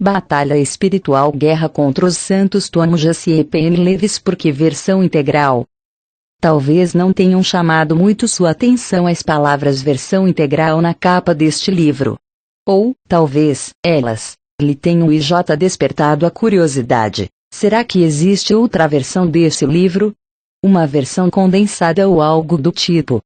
Batalha Espiritual Guerra contra os Santos Tomo J.C. Penney Lewis Porque versão integral. Talvez não tenham chamado muito sua atenção as palavras versão integral na capa deste livro. Ou, talvez, elas lhe tenham despertado a curiosidade. Será que existe outra versão desse livro? Uma versão condensada ou algo do tipo?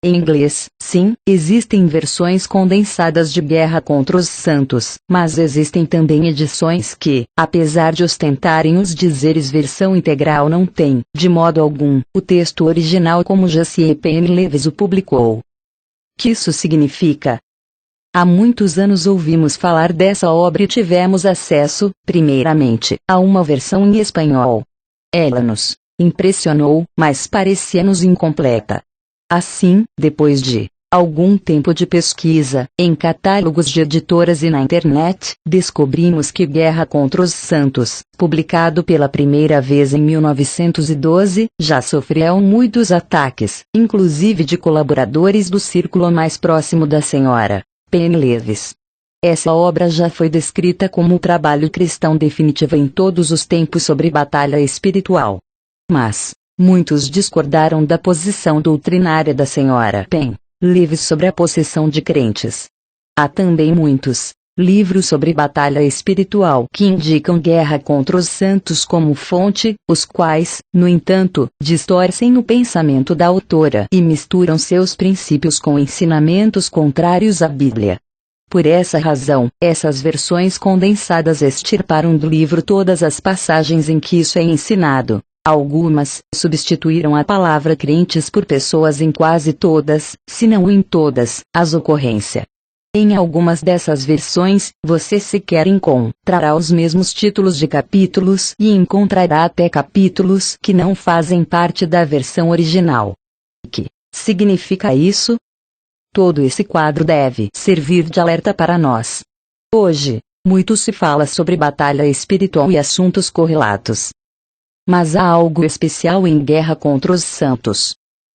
Em inglês, sim, existem versões condensadas de Guerra contra os Santos, mas existem também edições que, apesar de ostentarem os dizeres versão integral, não têm, de modo algum, o texto original como J.C. Penney Lewis o publicou. O que isso significa? Há muitos anos ouvimos falar dessa obra e tivemos acesso, primeiramente, a uma versão em espanhol. Ela nos impressionou, mas parecia-nos incompleta. Assim, depois de algum tempo de pesquisa, em catálogos de editoras e na internet, descobrimos que Guerra contra os Santos, publicado pela primeira vez em 1912, já sofreu muitos ataques, inclusive de colaboradores do círculo mais próximo da senhora Penney Lewis. Essa obra já foi descrita como o trabalho cristão definitivo em todos os tempos sobre batalha espiritual. Mas muitos discordaram da posição doutrinária da senhora Penney Lewis sobre a possessão de crentes. Há também muitos livros sobre batalha espiritual que indicam Guerra contra os Santos como fonte, os quais, no entanto, distorcem o pensamento da autora e misturam seus princípios com ensinamentos contrários à Bíblia. Por essa razão, essas versões condensadas extirparam do livro todas as passagens em que isso é ensinado. Algumas substituíram a palavra crentes por pessoas em quase todas, se não em todas, as ocorrências. Em algumas dessas versões, você sequer encontrará os mesmos títulos de capítulos e encontrará até capítulos que não fazem parte da versão original. O que significa isso? Todo esse quadro deve servir de alerta para nós. Hoje, muito se fala sobre batalha espiritual e assuntos correlatos. Mas há algo especial em Guerra contra os Santos.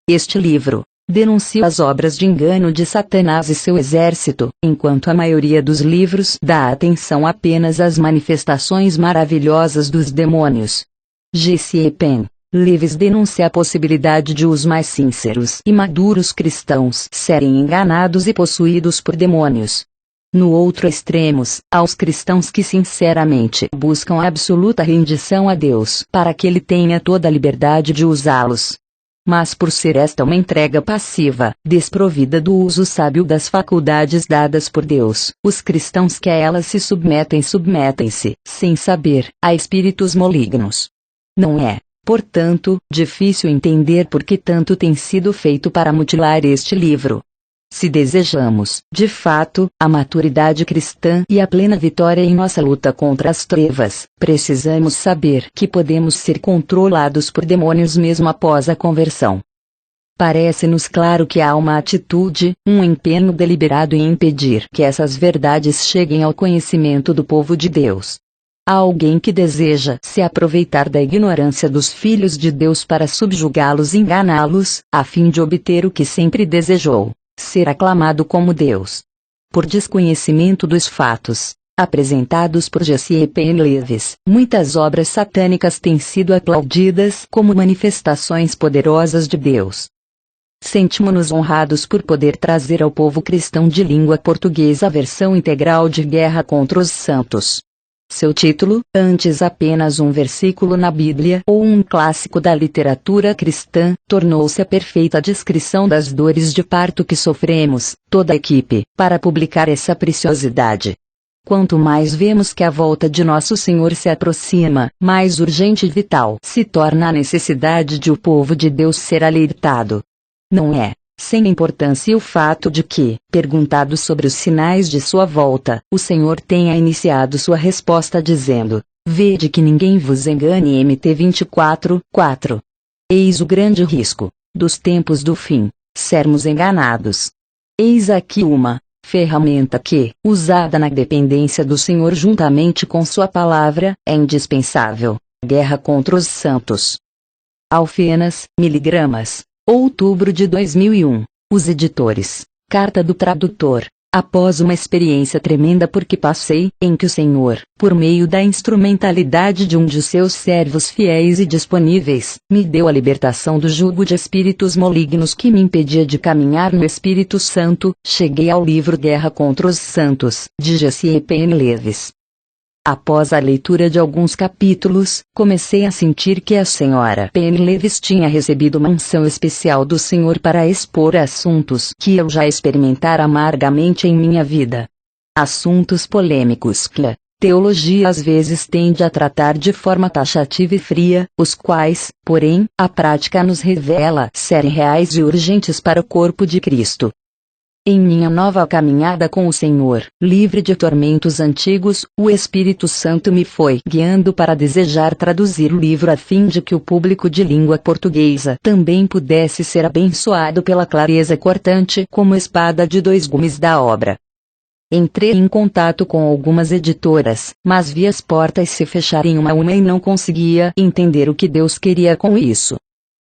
Este livro denuncia as obras de engano de Satanás e seu exército, enquanto a maioria dos livros dá atenção apenas às manifestações maravilhosas dos demônios. J.C. Penney Lewis denuncia a possibilidade de os mais sinceros e maduros cristãos serem enganados e possuídos por demônios. No outro extremo, há os cristãos que sinceramente buscam a absoluta rendição a Deus para que Ele tenha toda a liberdade de usá-los. Mas por ser esta uma entrega passiva, desprovida do uso sábio das faculdades dadas por Deus, os cristãos que a elas se submetem-se, sem saber, a espíritos malignos. Não é, portanto, difícil entender por que tanto tem sido feito para mutilar este livro. Se desejamos, de fato, a maturidade cristã e a plena vitória em nossa luta contra as trevas, precisamos saber que podemos ser controlados por demônios mesmo após a conversão. Parece-nos claro que há uma atitude, um empenho deliberado em impedir que essas verdades cheguem ao conhecimento do povo de Deus. Há alguém que deseja se aproveitar da ignorância dos filhos de Deus para subjugá-los e enganá-los, a fim de obter o que sempre desejou: ser aclamado como Deus. Por desconhecimento dos fatos apresentados por J.C. Penney Lewis, muitas obras satânicas têm sido aplaudidas como manifestações poderosas de Deus. Sentimos-nos honrados por poder trazer ao povo cristão de língua portuguesa a versão integral de Guerra contra os Santos. Seu título, antes apenas um versículo na Bíblia ou um clássico da literatura cristã, tornou-se a perfeita descrição das dores de parto que sofremos, toda a equipe, para publicar essa preciosidade. Quanto mais vemos que a volta de nosso Senhor se aproxima, mais urgente e vital se torna a necessidade de o povo de Deus ser alertado. Não é sem importância o fato de que, perguntado sobre os sinais de sua volta, o Senhor tenha iniciado sua resposta dizendo: "Vede que ninguém vos engane". Mt 24:4. Eis o grande risco dos tempos do fim, sermos enganados. Eis aqui uma ferramenta que, usada na dependência do Senhor juntamente com sua palavra, é indispensável. Guerra contra os Santos. Alfenas, miligramas. Outubro de 2001. Os editores. Carta do Tradutor. Após uma experiência tremenda por que passei, em que o Senhor, por meio da instrumentalidade de um de seus servos fiéis e disponíveis, me deu a libertação do jugo de espíritos malignos que me impedia de caminhar no Espírito Santo, cheguei ao livro Guerra contra os Santos, de J.C. P.N. Lewis. Após a leitura de alguns capítulos, comecei a sentir que a senhora P.N. Lewis tinha recebido uma unção especial do Senhor para expor assuntos que eu já experimentara amargamente em minha vida. Assuntos polêmicos que a teologia às vezes tende a tratar de forma taxativa e fria, os quais, porém, a prática nos revela serem reais e urgentes para o corpo de Cristo. Em minha nova caminhada com o Senhor, livre de tormentos antigos, o Espírito Santo me foi guiando para desejar traduzir o livro a fim de que o público de língua portuguesa também pudesse ser abençoado pela clareza cortante como espada de dois gumes da obra. Entrei em contato com algumas editoras, mas vi as portas se fecharem uma a uma e não conseguia entender o que Deus queria com isso.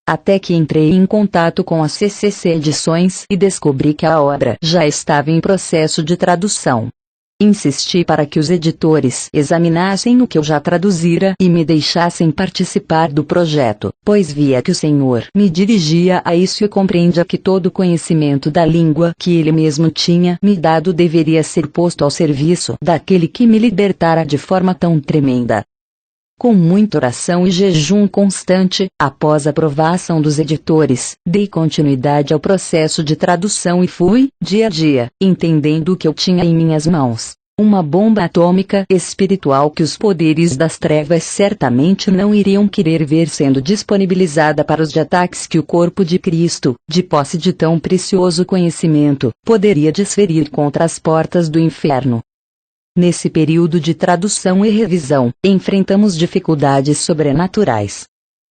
Até que entrei em contato com a CCC Edições e descobri que a obra já estava em processo de tradução. Insisti para que os editores examinassem o que eu já traduzira e me deixassem participar do projeto, pois via que o Senhor me dirigia a isso e compreendia que todo o conhecimento da língua que Ele mesmo tinha me dado deveria ser posto ao serviço daquele que me libertara de forma tão tremenda. Com muita oração e jejum constante, após a aprovação dos editores, dei continuidade ao processo de tradução e fui, dia a dia, entendendo o que eu tinha em minhas mãos. Uma bomba atômica espiritual que os poderes das trevas certamente não iriam querer ver sendo disponibilizada para os ataques que o corpo de Cristo, de posse de tão precioso conhecimento, poderia desferir contra as portas do inferno. Nesse período de tradução e revisão, enfrentamos dificuldades sobrenaturais.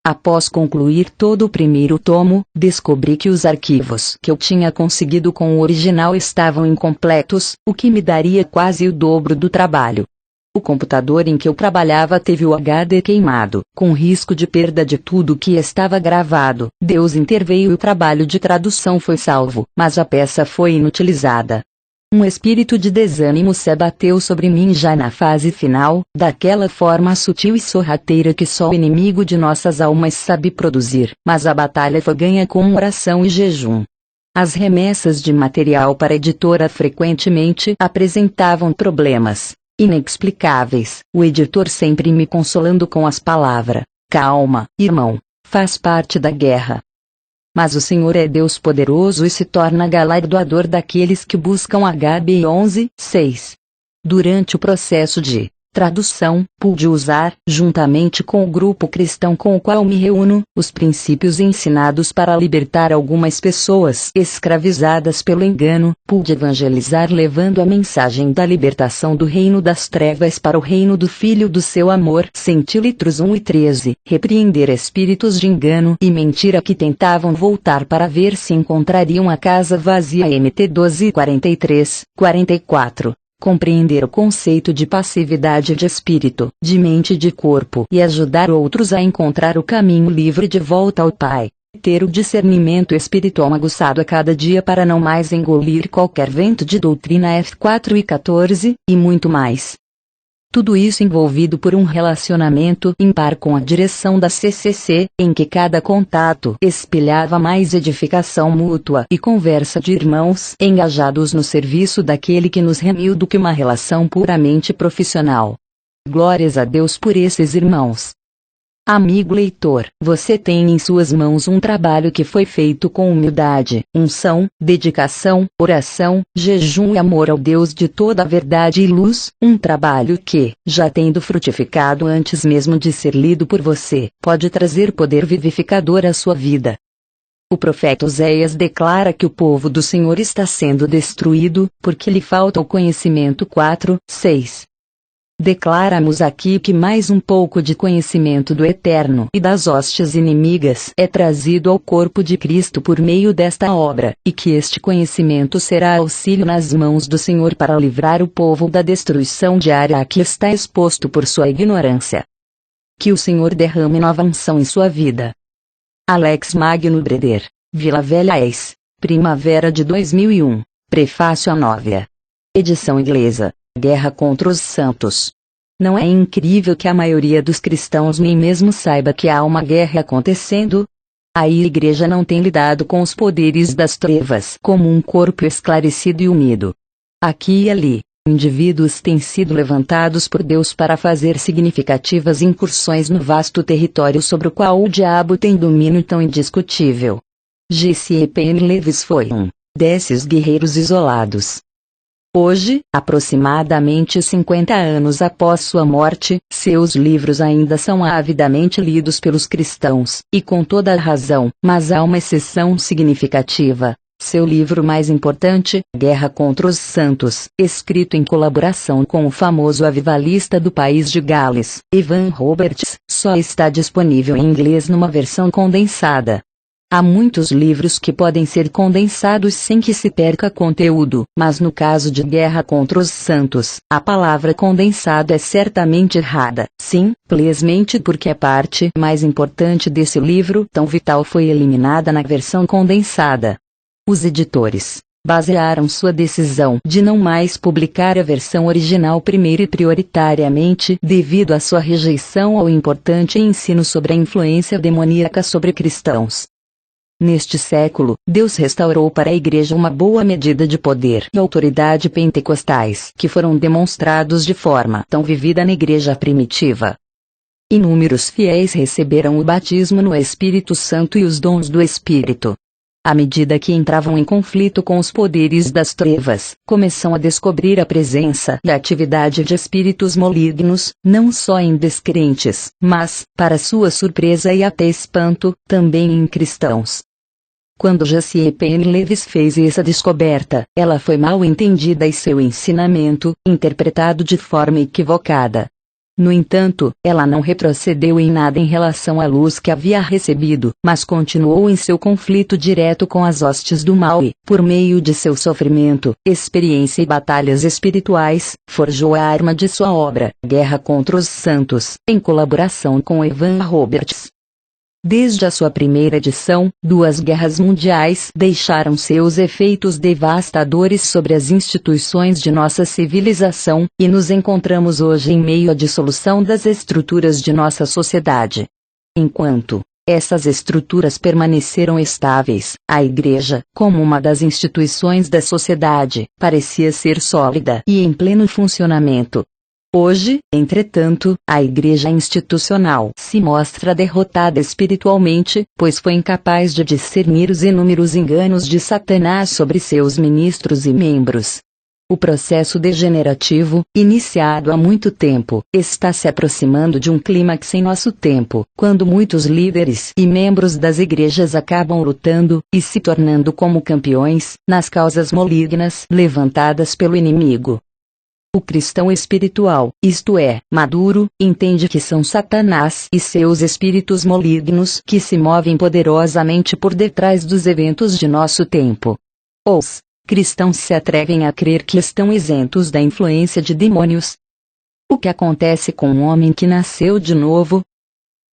Após concluir todo o primeiro tomo, descobri que os arquivos que eu tinha conseguido com o original estavam incompletos, o que me daria quase o dobro do trabalho. O computador em que eu trabalhava teve o HD queimado, com risco de perda de tudo que estava gravado. Deus interveio e o trabalho de tradução foi salvo, mas a peça foi inutilizada. Um espírito de desânimo se abateu sobre mim já na fase final, daquela forma sutil e sorrateira que só o inimigo de nossas almas sabe produzir, mas a batalha foi ganha com oração e jejum. As remessas de material para a editora frequentemente apresentavam problemas inexplicáveis, o editor sempre me consolando com as palavras: calma, irmão, faz parte da guerra. Mas o Senhor é Deus poderoso e se torna galardoador daqueles que buscam. HB 11:6. Durante o processo de tradução, pude usar, juntamente com o grupo cristão com o qual me reúno, os princípios ensinados para libertar algumas pessoas escravizadas pelo engano. Pude evangelizar levando a mensagem da libertação do reino das trevas para o reino do Filho do seu amor. Centílitros 1:13. Repreender espíritos de engano e mentira que tentavam voltar para ver se encontrariam a casa vazia. MT 12:43-44. Compreender o conceito de passividade de espírito, de mente e de corpo e ajudar outros a encontrar o caminho livre de volta ao Pai. Ter o discernimento espiritual aguçado a cada dia para não mais engolir qualquer vento de doutrina. F4 e 14, e muito mais. Tudo isso envolvido por um relacionamento ímpar com a direção da CCC, em que cada contato espelhava mais edificação mútua e conversa de irmãos engajados no serviço daquele que nos remiu do que uma relação puramente profissional. Glórias a Deus por esses irmãos. Amigo leitor, você tem em suas mãos um trabalho que foi feito com humildade, unção, dedicação, oração, jejum e amor ao Deus de toda a verdade e luz, um trabalho que, já tendo frutificado antes mesmo de ser lido por você, pode trazer poder vivificador à sua vida. O profeta Oséias declara que o povo do Senhor está sendo destruído, porque lhe falta o conhecimento. 4:6. Declaramos aqui que mais um pouco de conhecimento do Eterno e das hostes inimigas é trazido ao corpo de Cristo por meio desta obra, e que este conhecimento será auxílio nas mãos do Senhor para livrar o povo da destruição diária a que está exposto por sua ignorância. Que o Senhor derrame nova unção em sua vida. Alex Magno Breder, Vila Velha Ex, Primavera de 2001, Prefácio a Novia. Edição inglesa. Guerra contra os Santos. Não é incrível que a maioria dos cristãos nem mesmo saiba que há uma guerra acontecendo? A igreja não tem lidado com os poderes das trevas como um corpo esclarecido e unido. Aqui e ali, indivíduos têm sido levantados por Deus para fazer significativas incursões no vasto território sobre o qual o diabo tem domínio tão indiscutível. J.C. Penn Lewis foi um desses guerreiros isolados. Hoje, aproximadamente 50 anos após sua morte, seus livros ainda são avidamente lidos pelos cristãos, e com toda a razão, mas há uma exceção significativa. Seu livro mais importante, Guerra contra os Santos, escrito em colaboração com o famoso avivalista do país de Gales, Evan Roberts, só está disponível em inglês numa versão condensada. Há muitos livros que podem ser condensados sem que se perca conteúdo, mas no caso de Guerra contra os Santos, a palavra condensado é certamente errada, simplesmente porque a parte mais importante desse livro tão vital foi eliminada na versão condensada. Os editores basearam sua decisão de não mais publicar a versão original primeiro e prioritariamente devido à sua rejeição ao importante ensino sobre a influência demoníaca sobre cristãos. Neste século, Deus restaurou para a Igreja uma boa medida de poder e autoridade pentecostais que foram demonstrados de forma tão vivida na Igreja primitiva. Inúmeros fiéis receberam o batismo no Espírito Santo e os dons do Espírito. À medida que entravam em conflito com os poderes das trevas, começam a descobrir a presença e a atividade de espíritos malignos, não só em descrentes, mas, para sua surpresa e até espanto, também em cristãos. Quando J.C. Penn Lewis fez essa descoberta, ela foi mal entendida e seu ensinamento, interpretado de forma equivocada. No entanto, ela não retrocedeu em nada em relação à luz que havia recebido, mas continuou em seu conflito direto com as hostes do mal e, por meio de seu sofrimento, experiência e batalhas espirituais, forjou a arma de sua obra, Guerra contra os Santos, em colaboração com Evan Roberts. Desde a sua primeira edição, 2 guerras mundiais deixaram seus efeitos devastadores sobre as instituições de nossa civilização, e nos encontramos hoje em meio à dissolução das estruturas de nossa sociedade. Enquanto essas estruturas permaneceram estáveis, a Igreja, como uma das instituições da sociedade, parecia ser sólida e em pleno funcionamento. Hoje, entretanto, a Igreja institucional se mostra derrotada espiritualmente, pois foi incapaz de discernir os inúmeros enganos de Satanás sobre seus ministros e membros. O processo degenerativo, iniciado há muito tempo, está se aproximando de um clímax em nosso tempo, quando muitos líderes e membros das igrejas acabam lutando, e se tornando como campeões, nas causas malignas levantadas pelo inimigo. O cristão espiritual, isto é, maduro, entende que são Satanás e seus espíritos malignos que se movem poderosamente por detrás dos eventos de nosso tempo. Os cristãos se atrevem a crer que estão isentos da influência de demônios. O que acontece com um homem que nasceu de novo?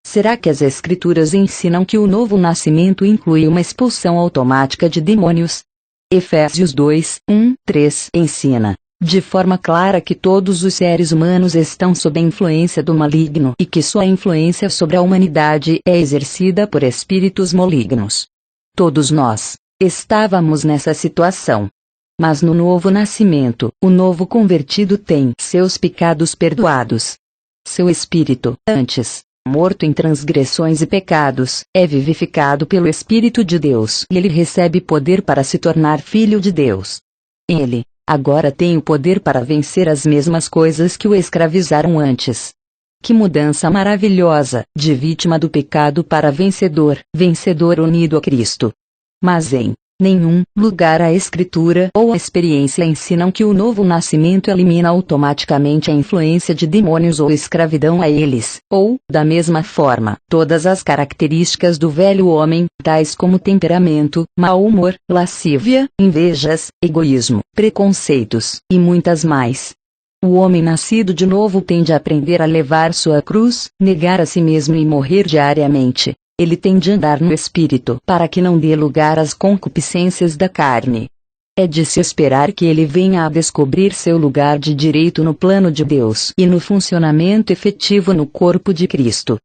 Será que as Escrituras ensinam que o novo nascimento inclui uma expulsão automática de demônios? Efésios 2, 1, 3 ensina de forma clara que todos os seres humanos estão sob a influência do maligno e que sua influência sobre a humanidade é exercida por espíritos malignos. Todos nós estávamos nessa situação. Mas no novo nascimento, o novo convertido tem seus pecados perdoados. Seu espírito, antes morto em transgressões e pecados, é vivificado pelo Espírito de Deus e ele recebe poder para se tornar filho de Deus. Ele agora tem o poder para vencer as mesmas coisas que o escravizaram antes. Que mudança maravilhosa, de vítima do pecado para vencedor, vencedor unido a Cristo. Mas em nenhum lugar a Escritura ou a experiência ensinam que o novo nascimento elimina automaticamente a influência de demônios ou escravidão a eles, ou, da mesma forma, todas as características do velho homem, tais como temperamento, mau humor, lascívia, invejas, egoísmo, preconceitos, e muitas mais. O homem nascido de novo tende a aprender a levar sua cruz, negar a si mesmo e morrer diariamente. Ele tem de andar no Espírito para que não dê lugar às concupiscências da carne. É de se esperar que ele venha a descobrir seu lugar de direito no plano de Deus e no funcionamento efetivo no corpo de Cristo.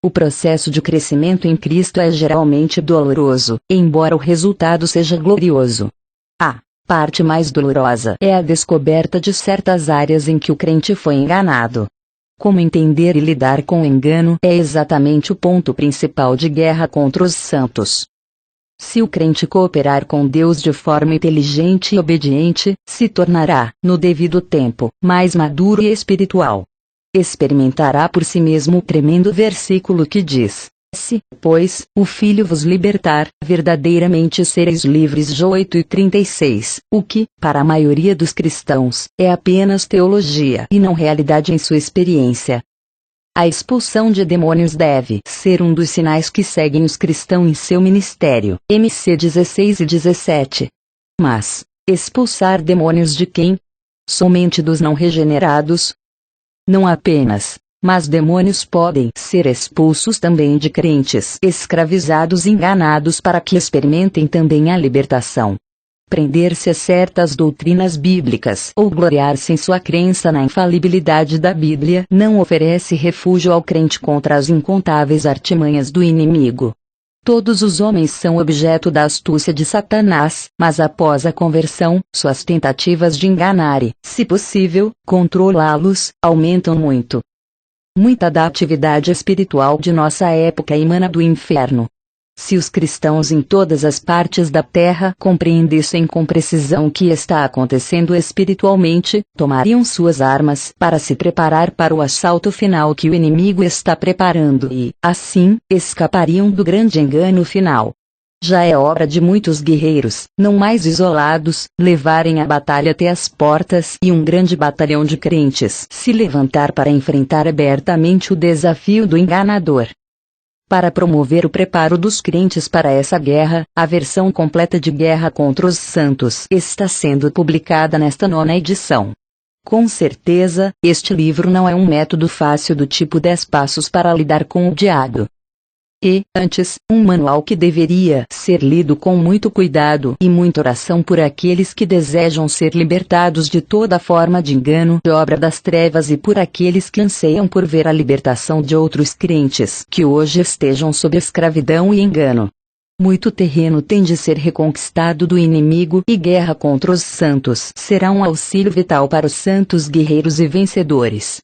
O processo de crescimento em Cristo é geralmente doloroso, embora o resultado seja glorioso. A parte mais dolorosa é a descoberta de certas áreas em que o crente foi enganado. Como entender e lidar com o engano é exatamente o ponto principal de guerra contra os santos. Se o crente cooperar com Deus de forma inteligente e obediente, se tornará, no devido tempo, mais maduro e espiritual. Experimentará por si mesmo o tremendo versículo que diz: se, pois, o Filho vos libertar, verdadeiramente sereis livres. Jó 8:36, o que, para a maioria dos cristãos, é apenas teologia e não realidade em sua experiência. A expulsão de demônios deve ser um dos sinais que seguem os cristãos em seu ministério. MC 16 e 17. Mas, expulsar demônios de quem? Somente dos não regenerados? Não apenas, mas demônios podem ser expulsos também de crentes escravizados e enganados para que experimentem também a libertação. Prender-se a certas doutrinas bíblicas ou gloriar-se em sua crença na infalibilidade da Bíblia não oferece refúgio ao crente contra as incontáveis artimanhas do inimigo. Todos os homens são objeto da astúcia de Satanás, mas após a conversão, suas tentativas de enganar e, se possível, controlá-los, aumentam muito. Muita da atividade espiritual de nossa época emana do inferno. Se os cristãos em todas as partes da terra compreendessem com precisão o que está acontecendo espiritualmente, tomariam suas armas para se preparar para o assalto final que o inimigo está preparando e, assim, escapariam do grande engano final. Já é hora de muitos guerreiros, não mais isolados, levarem a batalha até as portas e um grande batalhão de crentes se levantar para enfrentar abertamente o desafio do enganador. Para promover o preparo dos crentes para essa guerra, a versão completa de Guerra contra os Santos está sendo publicada nesta 9ª edição. Com certeza, este livro não é um método fácil do tipo 10 passos para lidar com o diabo. E, antes, um manual que deveria ser lido com muito cuidado e muita oração por aqueles que desejam ser libertados de toda forma de engano e obra das trevas e por aqueles que anseiam por ver a libertação de outros crentes que hoje estejam sob escravidão e engano. Muito terreno tem de ser reconquistado do inimigo e Guerra contra os Santos será um auxílio vital para os santos guerreiros e vencedores.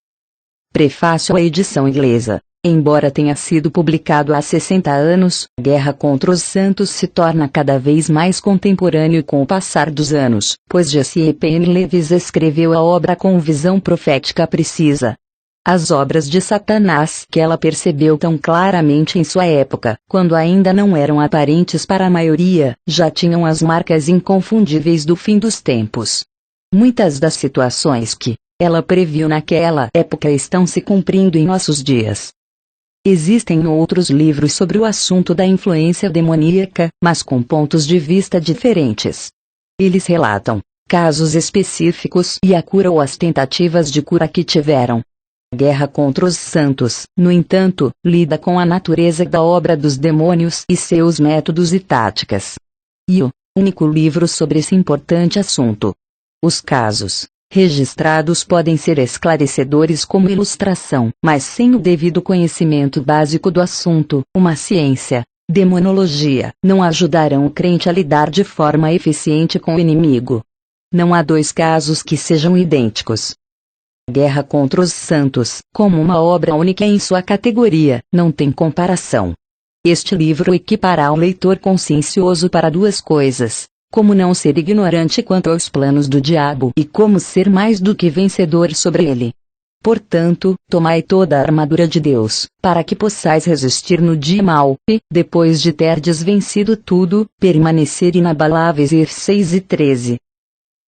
Prefácio à edição inglesa. Embora tenha sido publicado há 60 anos, Guerra contra os Santos se torna cada vez mais contemporâneo com o passar dos anos, pois J.C. Penney Lewis escreveu a obra com visão profética precisa. As obras de Satanás que ela percebeu tão claramente em sua época, quando ainda não eram aparentes para a maioria, já tinham as marcas inconfundíveis do fim dos tempos. Muitas das situações que ela previu naquela época estão se cumprindo em nossos dias. Existem outros livros sobre o assunto da influência demoníaca, mas com pontos de vista diferentes. Eles relatam casos específicos e a cura ou as tentativas de cura que tiveram. Guerra contra os Santos, no entanto, lida com a natureza da obra dos demônios e seus métodos e táticas. E o único livro sobre esse importante assunto. Os casos registrados podem ser esclarecedores como ilustração, mas sem o devido conhecimento básico do assunto, uma ciência, demonologia, não ajudarão o crente a lidar de forma eficiente com o inimigo. Não há dois casos que sejam idênticos. Guerra contra os Santos, como uma obra única em sua categoria, não tem comparação. Este livro equipará o leitor consciencioso para duas coisas: como não ser ignorante quanto aos planos do diabo e como ser mais do que vencedor sobre ele. Portanto, tomai toda a armadura de Deus, para que possais resistir no dia mau, e, depois de terdes vencido tudo, permanecer inabaláveis. Efésios 6 e 13.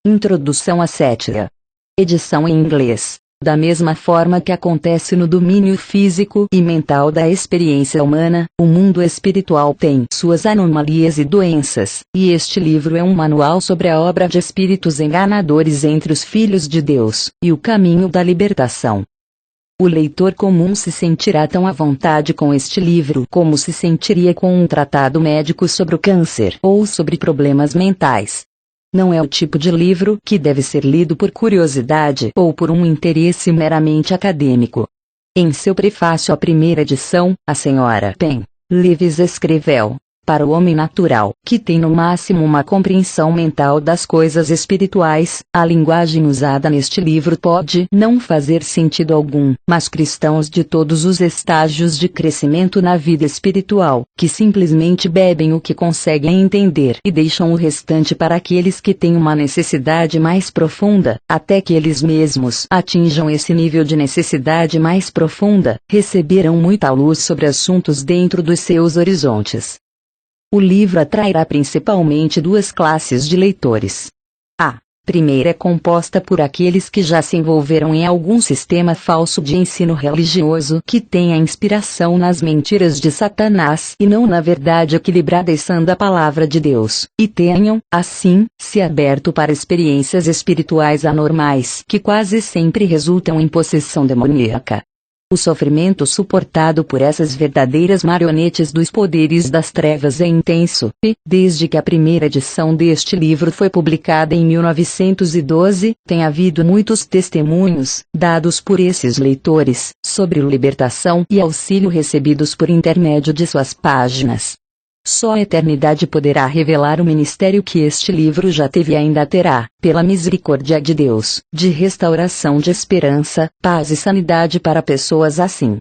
Introdução à Cética. Edição em inglês. Da mesma forma que acontece no domínio físico e mental da experiência humana, o mundo espiritual tem suas anomalias e doenças, e este livro é um manual sobre a obra de espíritos enganadores entre os filhos de Deus, e o caminho da libertação. O leitor comum se sentirá tão à vontade com este livro como se sentiria com um tratado médico sobre o câncer ou sobre problemas mentais. Não é o tipo de livro que deve ser lido por curiosidade ou por um interesse meramente acadêmico. Em seu prefácio à primeira edição, a Sra. Pen Lewis escreveu: para o homem natural, que tem no máximo uma compreensão mental das coisas espirituais, a linguagem usada neste livro pode não fazer sentido algum, mas cristãos de todos os estágios de crescimento na vida espiritual, que simplesmente bebem o que conseguem entender e deixam o restante para aqueles que têm uma necessidade mais profunda, até que eles mesmos atinjam esse nível de necessidade mais profunda, receberão muita luz sobre assuntos dentro dos seus horizontes. O livro atrairá principalmente duas classes de leitores. A primeira é composta por aqueles que já se envolveram em algum sistema falso de ensino religioso que tenha inspiração nas mentiras de Satanás e não na verdade equilibrada e sã da palavra de Deus, e tenham, assim, se aberto para experiências espirituais anormais que quase sempre resultam em possessão demoníaca. O sofrimento suportado por essas verdadeiras marionetes dos poderes das trevas é intenso, e, desde que a primeira edição deste livro foi publicada em 1912, tem havido muitos testemunhos, dados por esses leitores, sobre libertação e auxílio recebidos por intermédio de suas páginas. Só a eternidade poderá revelar o ministério que este livro já teve e ainda terá, pela misericórdia de Deus, de restauração de esperança, paz e sanidade para pessoas assim.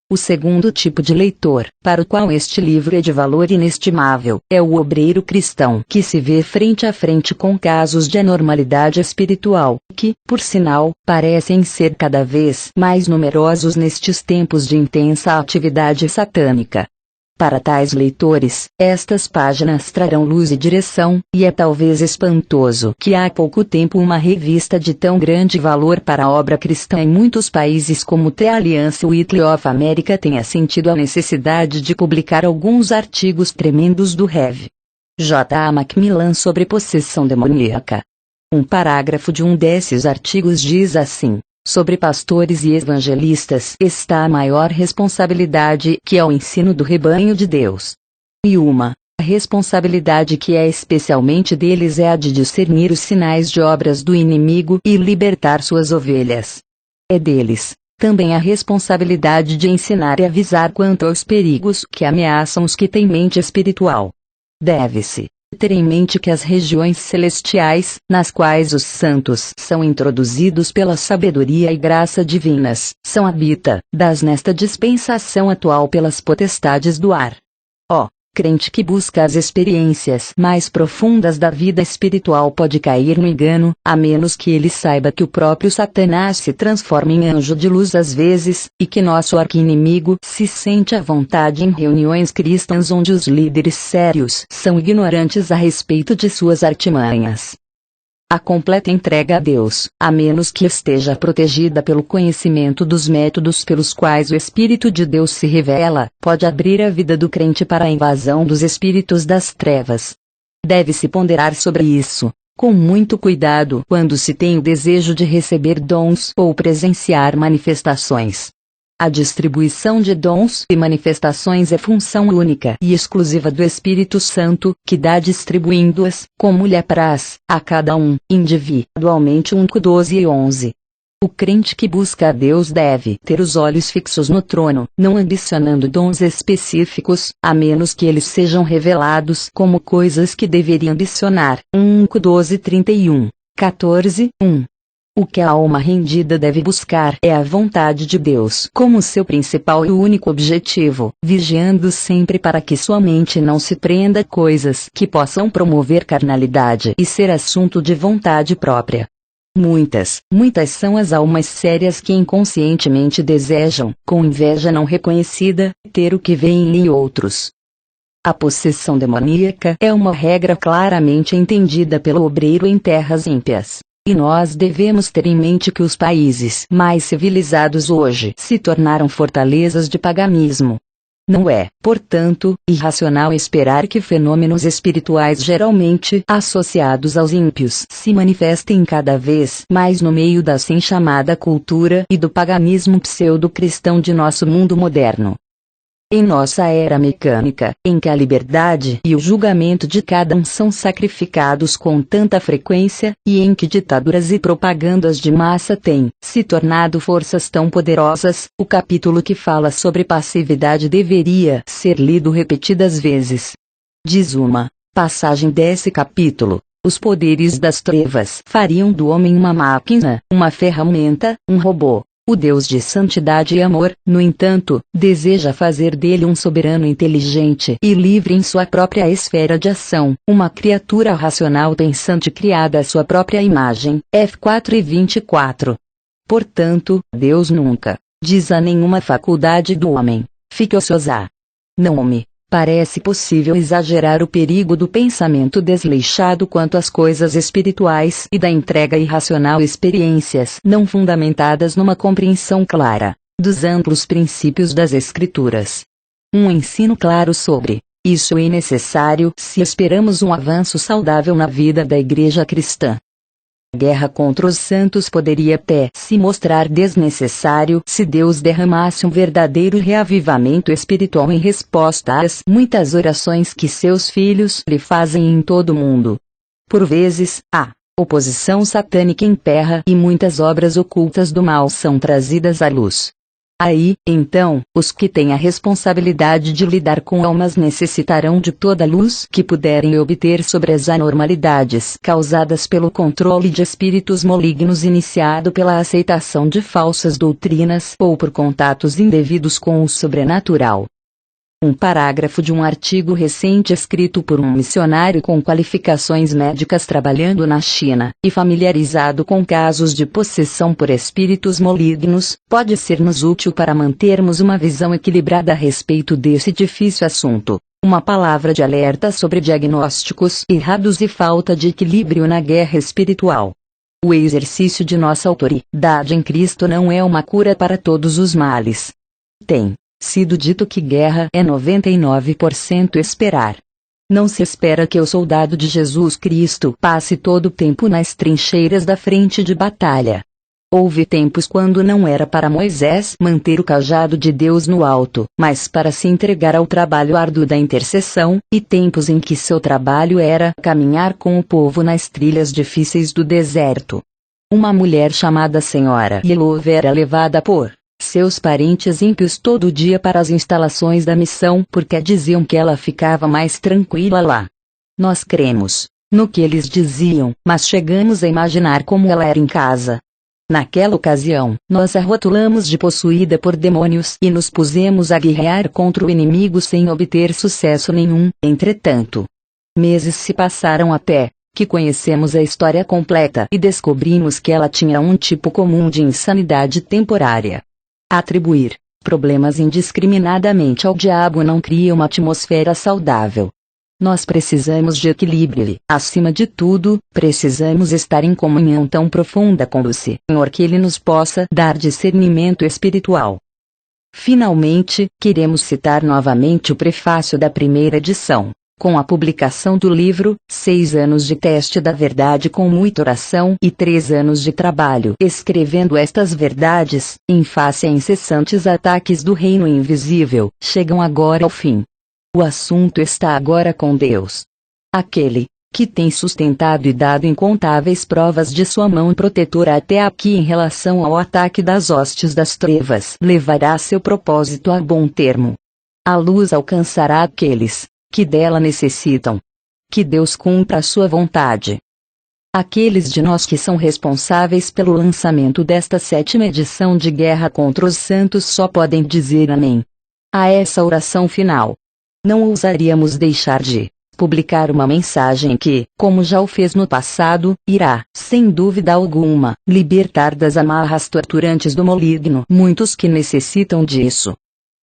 O segundo tipo de leitor, para o qual este livro é de valor inestimável, é o obreiro cristão que se vê frente a frente com casos de anormalidade espiritual, que, por sinal, parecem ser cada vez mais numerosos nestes tempos de intensa atividade satânica. Para tais leitores, estas páginas trarão luz e direção, e é talvez espantoso que há pouco tempo uma revista de tão grande valor para a obra cristã em muitos países como The Alliance Weekly of America tenha sentido a necessidade de publicar alguns artigos tremendos do Rev. J. A. Macmillan sobre possessão demoníaca. Um parágrafo de um desses artigos diz assim: sobre pastores e evangelistas está a maior responsabilidade que é o ensino do rebanho de Deus. E a responsabilidade que é especialmente deles é a de discernir os sinais de obras do inimigo e libertar suas ovelhas. É deles, também a responsabilidade de ensinar e avisar quanto aos perigos que ameaçam os que têm mente espiritual. Deve-se ter em mente que as regiões celestiais, nas quais os santos são introduzidos pela sabedoria e graça divinas, são habitadas nesta dispensação atual pelas potestades do ar. Ó crente que busca as experiências mais profundas da vida espiritual pode cair no engano, a menos que ele saiba que o próprio Satanás se transforma em anjo de luz às vezes, e que nosso arqui-inimigo se sente à vontade em reuniões cristãs onde os líderes sérios são ignorantes a respeito de suas artimanhas. A completa entrega a Deus, a menos que esteja protegida pelo conhecimento dos métodos pelos quais o Espírito de Deus se revela, pode abrir a vida do crente para a invasão dos espíritos das trevas. Deve-se ponderar sobre isso, com muito cuidado, quando se tem o desejo de receber dons ou presenciar manifestações. A distribuição de dons e manifestações é função única e exclusiva do Espírito Santo, que dá distribuindo-as, como lhe apraz, a cada um, individualmente. 12 e 11. O crente que busca a Deus deve ter os olhos fixos no trono, não ambicionando dons específicos, a menos que eles sejam revelados como coisas que deveria ambicionar. 12:31, 14:1. O que a alma rendida deve buscar é a vontade de Deus como seu principal e único objetivo, vigiando sempre para que sua mente não se prenda a coisas que possam promover carnalidade e ser assunto de vontade própria. Muitas são as almas sérias que inconscientemente desejam, com inveja não reconhecida, ter o que vêem em outros. A possessão demoníaca é uma regra claramente entendida pelo obreiro em terras ímpias. E nós devemos ter em mente que os países mais civilizados hoje se tornaram fortalezas de paganismo. Não é, portanto, irracional esperar que fenômenos espirituais geralmente associados aos ímpios se manifestem cada vez mais no meio da assim chamada cultura e do paganismo pseudo-cristão de nosso mundo moderno. Em nossa era mecânica, em que a liberdade e o julgamento de cada um são sacrificados com tanta frequência, e em que ditaduras e propagandas de massa têm se tornado forças tão poderosas, o capítulo que fala sobre passividade deveria ser lido repetidas vezes. Diz uma passagem desse capítulo: os poderes das trevas fariam do homem uma máquina, uma ferramenta, um robô. O Deus de santidade e amor, no entanto, deseja fazer dele um soberano inteligente e livre em sua própria esfera de ação, uma criatura racional pensante criada à sua própria imagem. F 4:24. Portanto, Deus nunca diz a nenhuma faculdade do homem: fique ociosa. Não me parece possível exagerar o perigo do pensamento desleixado quanto às coisas espirituais e da entrega irracional a experiências não fundamentadas numa compreensão clara dos amplos princípios das Escrituras. Um ensino claro sobre isso é necessário se esperamos um avanço saudável na vida da Igreja cristã. A guerra contra os santos poderia até se mostrar desnecessário se Deus derramasse um verdadeiro reavivamento espiritual em resposta às muitas orações que seus filhos lhe fazem em todo o mundo. Por vezes, a oposição satânica emperra e muitas obras ocultas do mal são trazidas à luz. Aí, então, os que têm a responsabilidade de lidar com almas necessitarão de toda a luz que puderem obter sobre as anormalidades causadas pelo controle de espíritos malignos iniciado pela aceitação de falsas doutrinas ou por contatos indevidos com o sobrenatural. Um parágrafo de um artigo recente escrito por um missionário com qualificações médicas trabalhando na China, e familiarizado com casos de possessão por espíritos malignos, pode ser-nos útil para mantermos uma visão equilibrada a respeito desse difícil assunto. Uma palavra de alerta sobre diagnósticos errados e falta de equilíbrio na guerra espiritual. O exercício de nossa autoridade em Cristo não é uma cura para todos os males. Tem sido dito que guerra é 99% esperar. Não se espera que o soldado de Jesus Cristo passe todo o tempo nas trincheiras da frente de batalha. Houve tempos quando não era para Moisés manter o cajado de Deus no alto, mas para se entregar ao trabalho árduo da intercessão, e tempos em que seu trabalho era caminhar com o povo nas trilhas difíceis do deserto. Uma mulher chamada Senhora Yellow era levada por seus parentes ímpios todo dia para as instalações da missão porque diziam que ela ficava mais tranquila lá. Nós cremos no que eles diziam, mas chegamos a imaginar como ela era em casa. Naquela ocasião, nós a rotulamos de possuída por demônios e nos pusemos a guerrear contra o inimigo sem obter sucesso nenhum. Entretanto, meses se passaram até que conhecemos a história completa e descobrimos que ela tinha um tipo comum de insanidade temporária. Atribuir problemas indiscriminadamente ao diabo não cria uma atmosfera saudável. Nós precisamos de equilíbrio e, acima de tudo, precisamos estar em comunhão tão profunda com o Senhor que Ele nos possa dar discernimento espiritual. Finalmente, queremos citar novamente o prefácio da primeira edição. Com a publicação do livro, 6 anos de teste da verdade com muita oração e 3 anos de trabalho escrevendo estas verdades, em face a incessantes ataques do reino invisível, chegam agora ao fim. O assunto está agora com Deus. Aquele que tem sustentado e dado incontáveis provas de sua mão protetora até aqui em relação ao ataque das hostes das trevas, levará seu propósito a bom termo. A luz alcançará aqueles que dela necessitam. Que Deus cumpra a sua vontade. Aqueles de nós que são responsáveis pelo lançamento desta 7ª edição de Guerra contra os Santos só podem dizer amém a essa oração final. Não ousaríamos deixar de publicar uma mensagem que, como já o fez no passado, irá, sem dúvida alguma, libertar das amarras torturantes do maligno muitos que necessitam disso.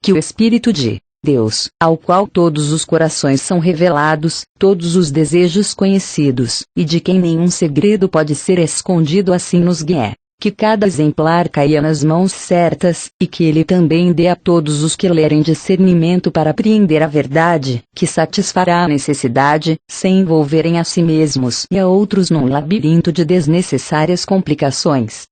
Que o Espírito de Deus, ao qual todos os corações são revelados, todos os desejos conhecidos, e de quem nenhum segredo pode ser escondido, assim nos guie. Que cada exemplar caia nas mãos certas, e que Ele também dê a todos os que lerem discernimento para apreender a verdade, que satisfará a necessidade, sem envolverem a si mesmos e a outros num labirinto de desnecessárias complicações.